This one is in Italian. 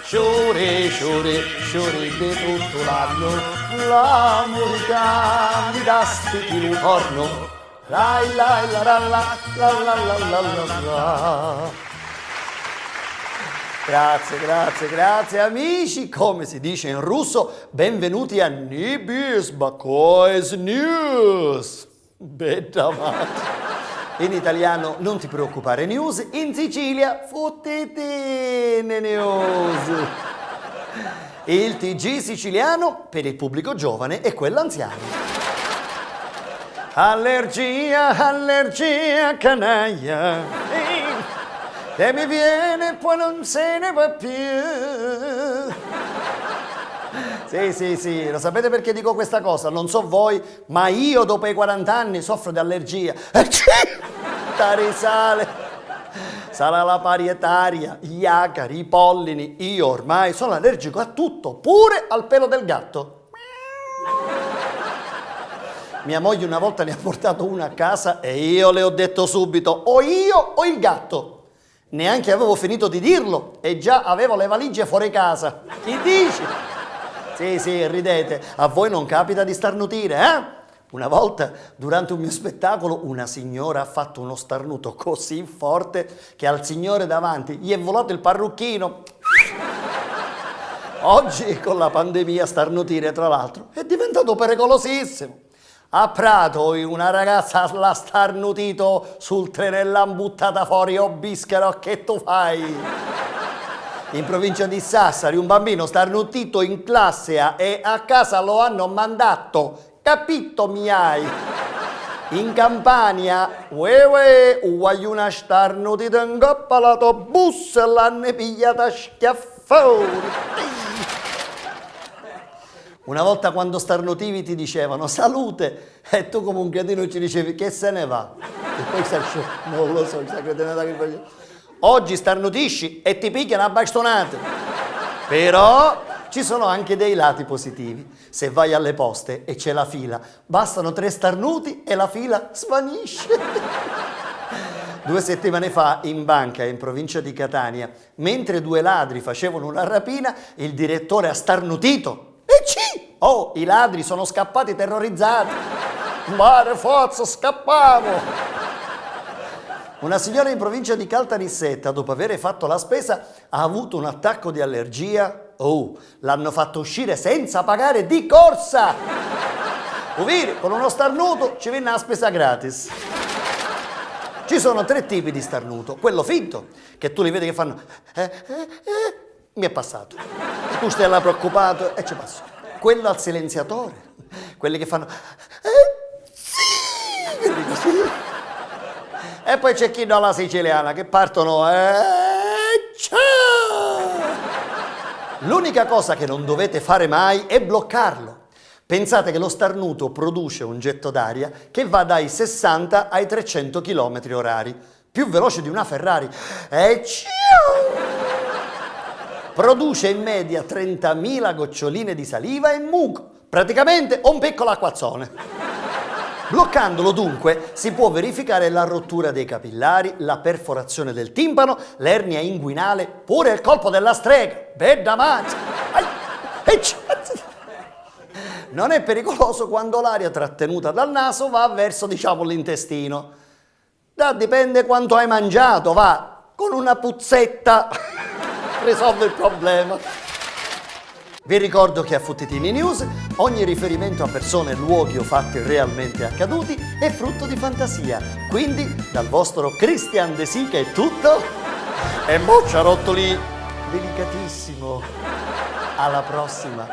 sciuri di tutto l'anno, la musica mi dà sti ritorno. Lai lai la la la la la la la la. Grazie amici, come si dice in russo, benvenuti a Nibis Bakois News. Bedamati. In italiano non ti preoccupare news, in Sicilia fottitine news. Il TG siciliano per il pubblico giovane e quello anziano. Allergia canaglia, che mi viene e poi non se ne va più. Sì, lo sapete perché dico questa cosa? Non so voi, ma io dopo i 40 anni soffro di allergia. Risale. Sarà la parietaria, gli acari, i pollini. Io ormai sono allergico a tutto, pure al pelo del gatto. Mia moglie una volta ne ha portato una a casa e io le ho detto subito, o io o il gatto. Neanche avevo finito di dirlo e già avevo le valigie fuori casa. Chi dici? Sì, ridete. A voi non capita di starnutire, eh? Una volta, durante un mio spettacolo, una signora ha fatto uno starnuto così forte che al signore davanti gli è volato il parrucchino. Oggi, con la pandemia, starnutire, tra l'altro, è diventato pericolosissimo. A Prato una ragazza l'ha starnutito sul treno, l'ha buttata fuori, oh bischero, che tu fai? In provincia di Sassari un bambino starnutito in classe e a casa lo hanno mandato, capito mi hai? In Campania, una starnutita in coppa all'autobus e l'hanno pigliata a schiaffoni. Una volta quando starnutivi ti dicevano salute e tu come un cretino ci dicevi che se ne va. E poi non lo so, questa cretinata che facevo. Oggi starnutisci e ti picchiano a bastonate. Però ci sono anche dei lati positivi. Se vai alle poste e c'è la fila, bastano 3 starnuti e la fila svanisce. 2 settimane fa in banca in provincia di Catania, mentre 2 ladri facevano una rapina, il direttore ha starnutito. Oh, i ladri sono scappati terrorizzati. Mare forza, scappavo. Una signora in provincia di Caltanissetta, dopo aver fatto la spesa, ha avuto un attacco di allergia. Oh, l'hanno fatto uscire senza pagare di corsa. Uviri, con uno starnuto ci viene la spesa gratis. Ci sono 3 tipi di starnuto. Quello finto, che tu li vedi che fanno mi è passato. E tu stai là preoccupato e ci passo. Quello al silenziatore, quelli che fanno sì. E poi c'è chi no alla siciliana che partono ciao. L'unica cosa che non dovete fare mai è bloccarlo. Pensate che lo starnuto produce un getto d'aria che va dai 60 ai 300 km orari, più veloce di una Ferrari. Ciao. Produce in media 30.000 goccioline di saliva e muco, praticamente un piccolo acquazzone. Bloccandolo dunque si può verificare la rottura dei capillari, la perforazione del timpano, l'ernia inguinale, pure il colpo della strega. Bedamati! Non è pericoloso quando l'aria trattenuta dal naso va verso, l'intestino. Dipende quanto hai mangiato, va, con una puzzetta risolve il problema. Vi ricordo che a Fottitini News ogni riferimento a persone, luoghi o fatti realmente accaduti è frutto di fantasia. Quindi dal vostro Christian De Sica è tutto. E mo' ci ha rotto lì delicatissimo. Alla prossima.